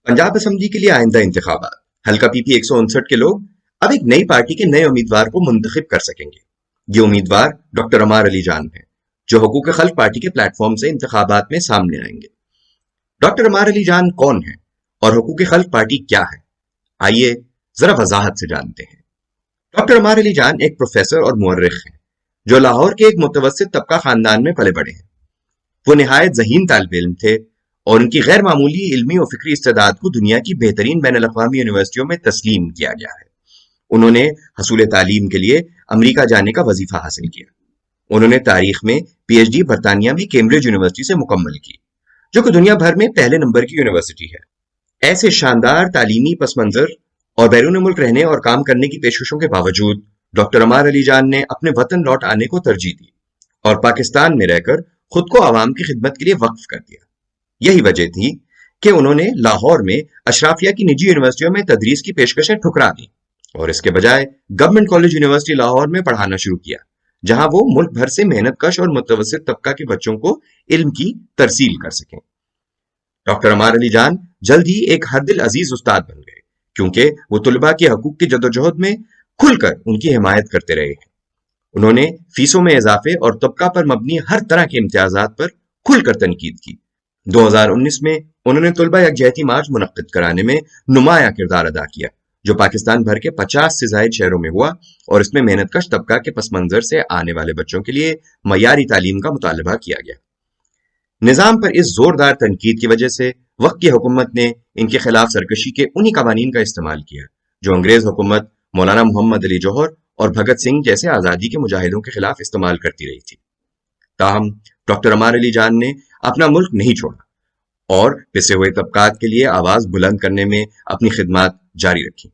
Punjab assembly के लिए आइंदा इंतखाबात, हल्का पीपी 159 के लोग अब एक नई पार्टी के नए उम्मीदवार को मुंतखब कर सकेंगे। ये उम्मीदवार डॉक्टर अमार अली जान है, जो हुकूक खल्क पार्टी के प्लेटफॉर्म से इंतखाबात में सामने आएंगे। डॉक्टर अमार अली जान कौन है और हुकूक खल्क पार्टी क्या है, आइए जरा वजाहत से जानते हैं। डॉक्टर अमार अली जान एक प्रोफेसर और मुअर्रिख हैं, जो लाहौर के एक मुतवस्सित तबका खानदान में पले बड़े हैं। वो निहायत ज़हीन तालिब इल्म थे और उनकी गैर मामूली इल्मी और फिक्री इस्तेदाद को दुनिया की बेहतरीन बैनुल अक़वामी यूनिवर्सिटियों में तस्लीम किया गया है। उन्होंने हसूल तालीम के लिए अमरीका जाने का वजीफा हासिल किया। उन्होंने तारीख में PhD बरतानिया में कैम्ब्रिज यूनिवर्सिटी से मुकम्मल की, जो कि दुनिया भर में पहले नंबर की यूनिवर्सिटी है। ऐसे शानदार तालीमी पस मंजर और बैरून मुल्क रहने और काम करने की पेशकशों के बावजूद डॉक्टर अमार अली जान ने अपने वतन लौट आने को तरजीह दी और पाकिस्तान में रहकर खुद को आवाम की खिदमत के लिए वक्फ कर दिया। यही वजह थी कि उन्होंने लाहौर में अशराफिया की निजी यूनिवर्सिटियों में तदरीस की पेशकशें ठुकरा दी और इसके बजाय गवर्नमेंट कॉलेज यूनिवर्सिटी लाहौर में पढ़ाना शुरू किया, जहां वो मुल्क भर से मेहनत कश और मुतवस्सित तबका के बच्चों को इल्म की तरसील कर सकें। डॉक्टर अमार अली जान जल्द ही एक हर दिल अजीज उस्ताद बन गए, क्योंकि वो तुलबा के हकूक की जदोजहद में खुलकर उनकी हिमायत करते रहे हैं। उन्होंने फीसों में इजाफे और तबका पर मबनी हर तरह के इम्तियाजात पर खुलकर तनकीद की। 2019 में उन्होंने तुलबा यकजहती मार्च मुनक्किद कराने में नुमाया किरदार अदा किया, जो पाकिस्तान भर के 50 से ज्यादा शहरों में हुआ और इसमें मेहनतकश तबका के पस मंजर से आने वाले बच्चों के लिए मयारी तालीम का मुतालबा किया गया। निज़ाम पर इस जोरदार तनकीद की वजह से वक्त की हुकूमत ने इनके खिलाफ सरकशी के उन्हीं कवानीन का इस्तेमाल किया जो अंग्रेज हुकूमत मौलाना मोहम्मद अली जौहर और भगत सिंह जैसे आज़ादी के मुजाहिदों के खिलाफ इस्तेमाल करती रही थी। ताहम डॉक्टर अमार अली जान ने अपना मुल्क नहीं छोड़ा और पिसे हुए तबकात के लिए आवाज बुलंद करने में अपनी खिदमत जारी रखी।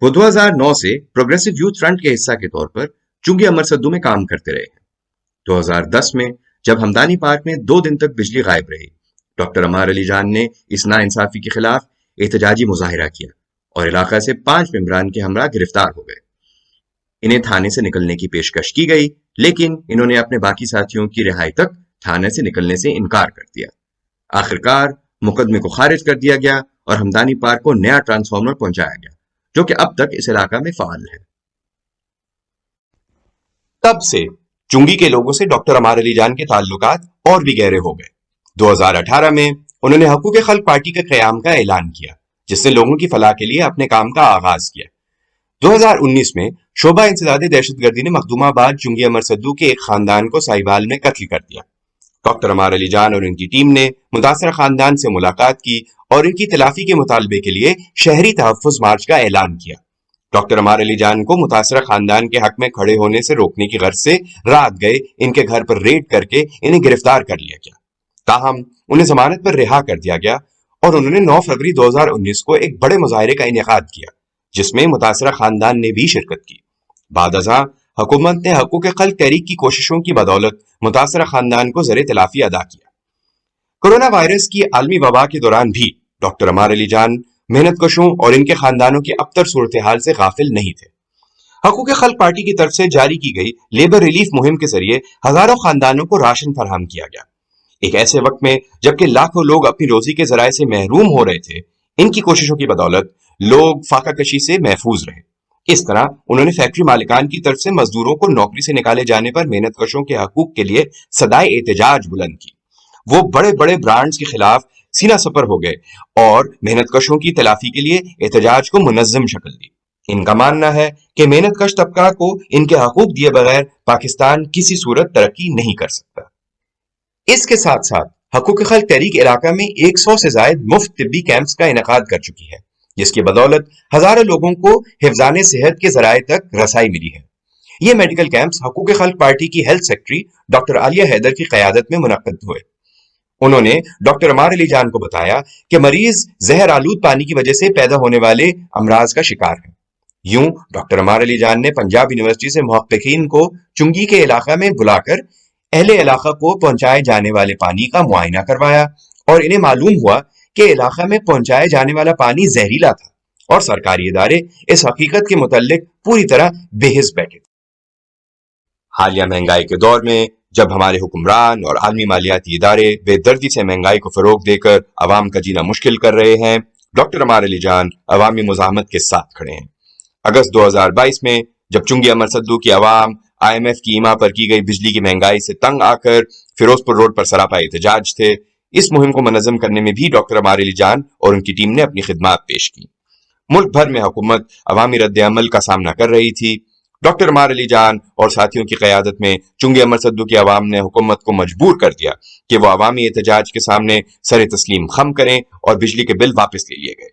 वो 2009 से प्रोग्रेसिव यूथ फ्रंट के हिस्सा के तौर पर चुंगी अमर सद्दू में काम करते रहे हैं। 2010 में जब हमदानी पार्क में 2 दिन तक बिजली गायब रही, डॉक्टर अमार अली जान ने इस नाइंसाफी के खिलाफ एहतजाजी मुजाहिरा किया और इलाका से 5 मेंबरान के हमरा गिरफ्तार हो गए। इन्हें थाने से निकलने की पेशकश की गई, लेकिन इन्होंने अपने बाकी साथियों की रिहाई तक थाने से निकलने से इनकार कर दिया। आखिरकार मुकदमे को खारिज कर दिया गया और हमदानी पार्क को नया ट्रांसफार्मर पहुंचाया गया, जो कि अब तक इस इलाका में फाल है। तब से चुंगी के लोगों से डॉक्टर अमार अली जान के ताल्लुकात और भी गहरे हो गए। 2018 में उन्होंने हुकूक खल्क पार्टी के क़याम का ऐलान किया, जिसने लोगों की फलाह के लिए अपने काम का आगाज किया। 2019 में शोबा इंसदादे दहशतगर्दी ने मखदूमाबाद चुंगी अमर सद्दू के एक खानदान को साहिवाल में कत्ल कर दिया। डॉक्टर अमार अली जान और उनकी टीम ने मुतासरा खानदान से मुलाकात की और इनकी तलाफी के मुतालबे के लिए शहरी तहफ़्फ़ुज़ मार्च का ऐलान किया। डॉक्टर अमार अली जान को मुतासरा खानदान के हक में खड़े होने से रोकने की गर्ज से रात गए इनके घर पर रेड करके इन्हें गिरफ्तार कर लिया गया। ताहम उन्हें जमानत पर रिहा कर दिया गया और उन्होंने 9 फरवरी 2019 को एक बड़े मुजाहरे का इनेकाद किया, जिसमें मुतासरा खानदान ने भी शिरकत की। बाद अज़ां हुकूमत ने हकूक़ खल्क तहरीक की कोशिशों की बदौलत मुतासरा खानदान को ज़र तलाफी अदा किया। कोरोना वायरस की आलमी वबा के दौरान भी डॉक्टर अमार अली जान मेहनत कशों और इनके खानदानों की अबतर सूरत हाल से गाफिल नहीं थे। हकूक़ खल्क पार्टी की तरफ से जारी की गई लेबर रिलीफ मुहिम के जरिए हजारों खानदानों को राशन फराहम किया गया। एक ऐसे वक्त में जबकि लाखों लोग अपनी रोजी के जराए से महरूम हो रहे थे, इनकी कोशिशों की बदौलत लोग फाका कशी से महफूज रहे। इस तरह उन्होंने फैक्ट्री मालिकान की तरफ से मजदूरों को नौकरी से निकाले जाने पर मेहनत कशों के हकूक के लिए सदाए एहतजाज बुलंद की। वो बड़े बड़े ब्रांड्स के खिलाफ सीना सपर हो गए और मेहनत कशों की तलाफी के लिए एहतजाज को मुनज़्ज़म शक्ल दी। इनका मानना है कि मेहनत कश तबका को इनके हकूक दिए बगैर पाकिस्तान किसी सूरत तरक्की नहीं कर सकता। इसके साथ साथ हकूक़ खल्क तहरीक इलाका में 100 से ज्यादा मुफ्त तिब्बी कैंप्स का इनेकाद कर चुकी है, जिसकी बदौलत हजारों लोगों को हिफ्ज़ाने सेहत के जराए तक रसाई मिली है। ये medical camps Haqooq Khalq party की health secretary doctor Aliya Haider की क़यादत में मुनक्किद हुए। उन्होंने डॉक्टर अमार अली जान को बताया कि मरीज जहर आलूद पानी की वजह से पैदा होने वाले अमराज का शिकार है। यूं डॉक्टर अमार अली जान ने पंजाब यूनिवर्सिटी से मुहक्किकीन को चुंगी के इलाका में बुलाकर अहले इलाका को पहुंचाए जाने वाले पानी का मुआयना करवाया और इन्हें मालूम हुआ कि इलाका में पहुंचाए जाने वाला पानी जहरीला था और सरकारी इदारे इस हकीकत के मुतल्लिक पूरी तरह बेहिस बैठे। हालिया महंगाई के दौर में जब हमारे हुक्मरान और आलमी मालियाती इदारे बेदर्दी से महंगाई को फरोग देकर अवाम का जीना मुश्किल कर रहे हैं, ڈاکٹر عمار علی جان عوامی مزاحمت کے ساتھ کھڑے ہیں۔ اگست 2022 میں جب چنگی امر صدو کی عوام IMF کی ایما پر کی گئی بجلی کی مہنگائی سے تنگ آ کر فیروز پور روڈ پر سراپا احتجاج تھے، اس مہم کو منظم کرنے میں بھی ڈاکٹر عمار علی جان اور ان کی ٹیم نے اپنی خدمات پیش کی۔ ملک بھر میں حکومت عوامی رد عمل کا سامنا کر رہی تھی۔ ڈاکٹر عمار علی جان اور ساتھیوں کی قیادت میں چنگی امر صدو کی عوام نے حکومت کو مجبور کر دیا کہ وہ عوامی احتجاج کے سامنے سر تسلیم خم کریں اور بجلی کے بل واپس لے لیے گئے۔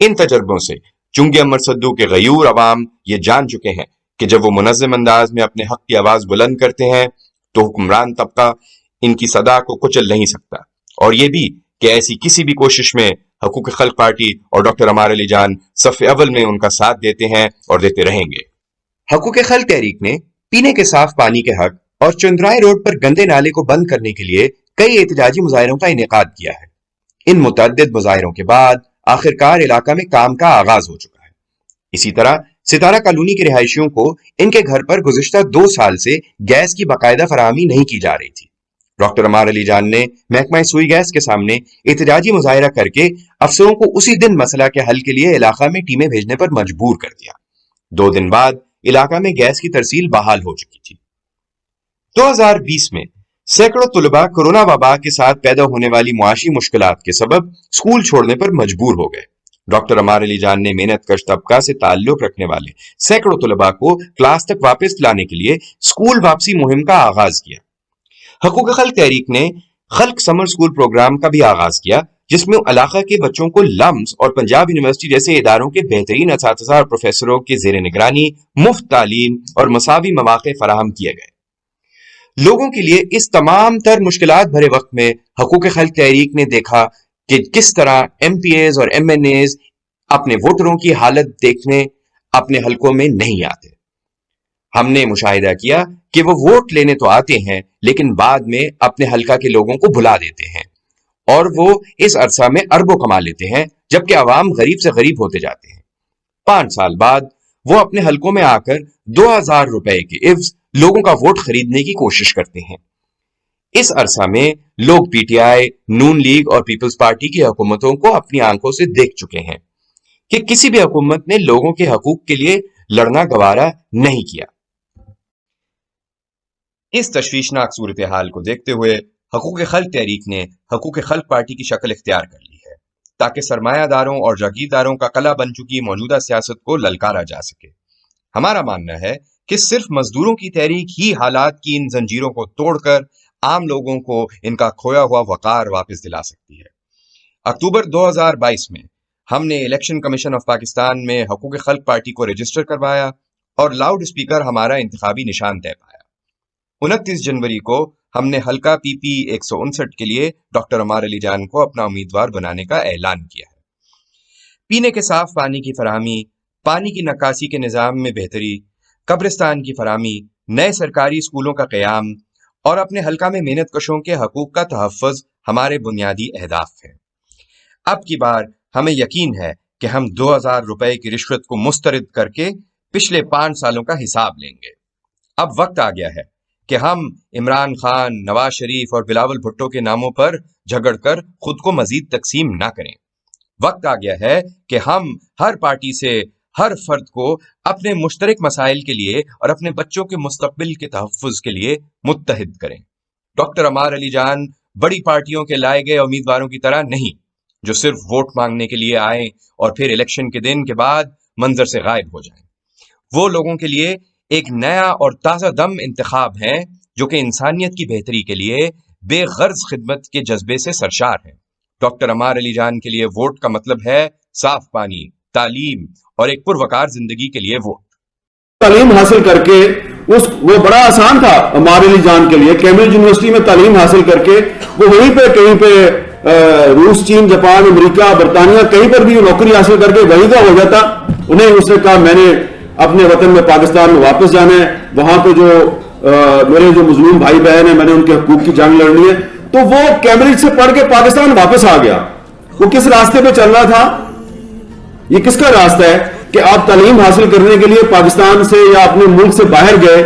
ان تجربوں سے چنگی امر صدو کے غیور عوام یہ جان چکے ہیں کہ جب وہ منظم انداز میں اپنے حق کی آواز بلند کرتے ہیں تو حکمران طبقہ ان کی صدا کو کچل نہیں سکتا، اور یہ بھی کہ ایسی کسی بھی کوشش میں حقوق خلق پارٹی اور ڈاکٹر عمار علی جان صف اول میں ان کا ساتھ دیتے ہیں اور دیتے رہیں گے۔ حقوق خلق تحریک نے پینے کے صاف پانی کے حق اور چندرائے روڈ پر گندے نالے کو بند کرنے کے لیے کئی احتجاجی مظاہروں کا انعقاد کیا ہے۔ ان متعدد مظاہروں کے بعد آخرکار علاقہ میں کام کا آغاز ہو چکا ہے۔ اسی طرح ستارہ کالونی کے رہائشیوں کو ان کے گھر پر گزشتہ 2 سال سے گیس کی باقاعدہ فراہمی نہیں کی جا رہی تھی۔ ڈاکٹر عمار علی جان نے محکمہ سوئی گیس کے سامنے احتجاجی مظاہرہ کر کے افسروں کو اسی دن مسئلہ کے حل کے لیے علاقہ میں ٹیمیں بھیجنے پر مجبور کر دیا۔ 2 دن بعد علاقہ میں گیس کی ترسیل بحال ہو چکی تھی۔ 2020 میں سینکڑوں طلباء کورونا وبا کے ساتھ پیدا ہونے والی معاشی مشکلات کے سبب اسکول چھوڑنے پر مجبور ہو گئے۔ ڈاکٹر عمار علی جان نے محنت کش طبقہ سے تعلق رکھنے والے سینکڑوں طلباء کو کلاس تک واپس لانے کے لیے اسکول واپسی مہم کا آغاز کیا۔ حقوق خلق تحریک نے خلق سمر اسکول پروگرام کا بھی آغاز کیا، جس میں علاقہ کے بچوں کو لمس اور پنجاب یونیورسٹی جیسے اداروں کے بہترین اساتذہ اور پروفیسروں کے زیر نگرانی مفت تعلیم اور مساوی مواقع فراہم کیے گئے۔ لوگوں کے لیے اس تمام تر مشکلات بھرے وقت میں حقوق خلق تحریک نے دیکھا کہ کس طرح MPAs اور MNAs اپنے ووٹروں کی حالت دیکھنے اپنے حلقوں میں نہیں آتے۔ ہم نے مشاہدہ کیا کہ وہ ووٹ لینے تو آتے ہیں لیکن بعد میں اپنے حلقہ کے لوگوں کو بھلا دیتے ہیں، اور وہ اس عرصہ میں اربوں کما لیتے ہیں جبکہ عوام غریب سے غریب ہوتے جاتے ہیں۔ 5 سال بعد وہ اپنے حلقوں میں آ کر 2000 روپے کے عوض لوگوں کا ووٹ خریدنے کی کوشش کرتے ہیں۔ اس عرصہ میں لوگ PTI، نون لیگ اور پیپلز پارٹی کی حکومتوں کو اپنی آنکھوں سے دیکھ چکے ہیں کہ کسی بھی حکومت نے لوگوں کے حقوق کے لیے لڑنا گوارا نہیں کیا۔ اس تشویشناک صورتحال کو دیکھتے ہوئے حقوق خلق تحریک نے حقوق خلق پارٹی کی شکل اختیار کر لی ہے تاکہ سرمایہ داروں اور جاگیرداروں کا قلعہ بن چکی موجودہ سیاست کو للکارا جا سکے۔ ہمارا ماننا ہے کہ صرف مزدوروں کی تحریک ہی حالات کی ان زنجیروں کو توڑ کر عام لوگوں کو ان کا کھویا ہوا وقار واپس دلا سکتی ہے۔ اکتوبر 2022 میں ہم نے الیکشن کمیشن آف پاکستان میں حقوق خلق پارٹی کو رجسٹر کروایا اور لاؤڈ اسپیکر ہمارا انتخابی نشان طے پایا۔ 29 جنوری کو ہم نے حلقہ PP 159 کے لیے ڈاکٹر عمار علی جان کو اپنا امیدوار بنانے کا اعلان کیا ہے۔ پینے کے صاف پانی کی فراہمی، پانی کی نکاسی کے نظام میں بہتری، قبرستان کی فراہمی، نئے سرکاری اسکولوں کا قیام اور اپنے حلقہ میں محنت کشوں کے حقوق کا تحفظ ہمارے بنیادی اہداف ہیں۔ اب کی بار ہمیں یقین ہے کہ ہم 2000 روپے کی رشوت کو مسترد کر کے پچھلے 5 سالوں کا حساب لیں گے۔ اب وقت آ گیا ہے کہ ہم عمران خان، نواز شریف اور بلاول بھٹو کے ناموں پر جھگڑ کر خود کو مزید تقسیم نہ کریں۔ وقت آ گیا ہے کہ ہم ہر پارٹی سے ہر فرد کو اپنے مشترک مسائل کے لیے اور اپنے بچوں کے مستقبل کے تحفظ کے لیے متحد کریں۔ ڈاکٹر عمار علی جان بڑی پارٹیوں کے لائے گئے امیدواروں کی طرح نہیں، جو صرف ووٹ مانگنے کے لیے آئیں اور پھر الیکشن کے دن کے بعد منظر سے غائب ہو جائیں۔ وہ لوگوں کے لیے ایک نیا اور تازہ دم انتخاب ہیں جو کہ انسانیت کی بہتری کے لیے بے غرض خدمت کے جذبے سے سرشار ہیں۔ ڈاکٹر عمار علی جان کے لیے ووٹ کا مطلب ہے صاف پانی، تعلیم اور ایک پروقار زندگی کے لیے ووٹ۔ تعلیم حاصل کر کے وہ بڑا آسان تھا عمار علی جان کے لیے، کیمبرج یونیورسٹی میں تعلیم حاصل کر کے وہ وہیں پہ کہیں پہ روس، چین، جاپان، امریکہ، برطانیہ کہیں پر بھی نوکری حاصل کر کے وہیں کا ہو جاتا۔ انہیں اس نے کہا میں نے اپنے وطن میں پاکستان میں واپس جانا ہے، وہاں پہ جو میرے جو مظلوم بھائی بہن ہیں میں نے ان کے حقوق کی جنگ لڑنی ہے، تو وہ کیمبرج سے پڑھ کے پاکستان واپس آ گیا۔ وہ کس راستے پہ چل رہا تھا؟ یہ کس کا راستہ ہے کہ آپ تعلیم حاصل کرنے کے لیے پاکستان سے یا اپنے ملک سے باہر گئے؟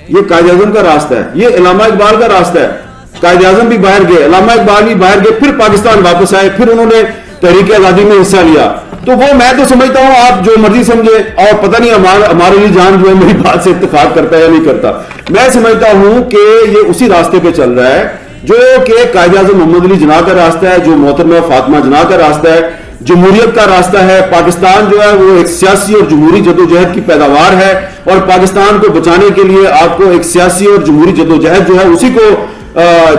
یہ قائد اعظم کا راستہ ہے، یہ علامہ اقبال کا راستہ ہے۔ قائد اعظم بھی باہر گئے، علامہ اقبال بھی باہر گئے، پھر پاکستان واپس آئے، پھر انہوں نے तहरीक आज़ादी में हिस्सा लिया, तो वो मैं तो समझता हूँ आप जो मर्जी समझे, और पता नहीं हमारे अली जान जो है मेरी बात से इत्तेफाक करता है या नहीं करता। मैं समझता हूँ कि ये उसी रास्ते पे चल रहा है जो कि कायद-ए-आज़म मोहम्मद अली जिन्ना का रास्ता है, जो मोहतरमा फातिमा जिन्ना का रास्ता है, जमहूरियत का रास्ता है। पाकिस्तान जो है वो एक सियासी और जमहूरी जदोजहद की पैदावार है, और पाकिस्तान को बचाने के लिए आपको एक सियासी और जमहूरी जदोजहद जो है उसी को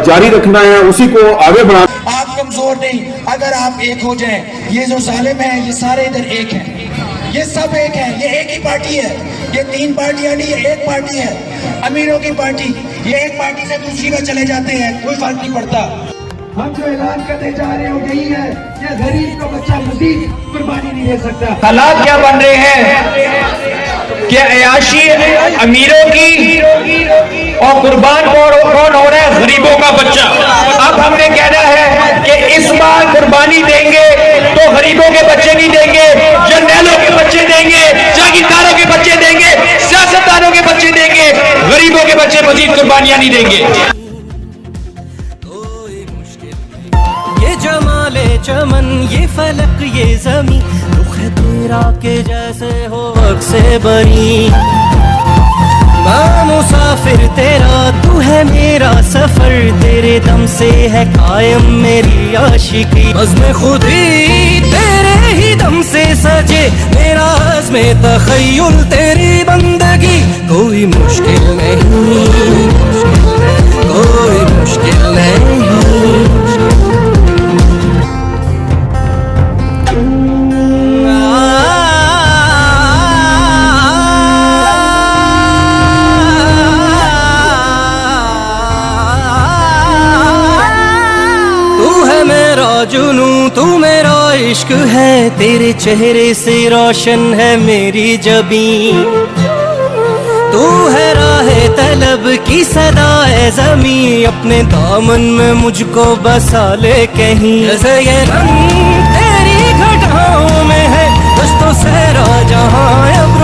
जारी रखना है, उसी को आगे बढ़ाना। आप कमजोर नहीं, अगर आप एक हो जाएं, ये जो जालिम है ये सारे इधर एक हैं, ये सब एक हैं, ये एक ही पार्टी है, ये 3 पार्टियां नहीं, ये एक पार्टी है, अमीरों की पार्टी। ये एक पार्टी से दूसरी में चले जाते हैं, कोई फर्क नहीं पड़ता। हम जो ऐलान करने जा रहे हो यही है, ये गरीब का बच्चा मजीद कुर्बानी नहीं दे सकता। हालात क्या बन रहे हैं कि अयाशी अमीरों की और कुर्बान कौन हो रहा है? गरीबों का बच्चा। अब हमने कहना है कि इस बार कुर्बानी देंगे तो गरीबों के बच्चे नहीं देंगे, जर्नैलों के बच्चे देंगे, जागीरदारों के बच्चे देंगे, सियासतदानों के बच्चे देंगे, गरीबों के बच्चे मजीद कुर्बानियां नहीं देंगे। ये जमाले चमन, ये फलक, ये जमी, रुख है तेरा के जैसे हो वक्त से बरी। मैं मुसाफिर तेरा, तू है मेरा सफर, तेरे दम से है कायम मेरी आशिकी। अज़्म खुदी तेरे ही दम से सजे मेरा अज़्म तख़य्युल, तेरी बंदगी कोई मुश्किल नहीं, कोई मुश्किल नहीं। जुनू तू मेरा इश्क है, तेरे चेहरे से रोशन है मेरी जबीं। तू है राहे तलब की सदाए ज़मी, अपने दामन में मुझको बसा ले कहीं। जैसे ये रंग तेरी घटाओं में है, दोस्तों सहरा जहां अब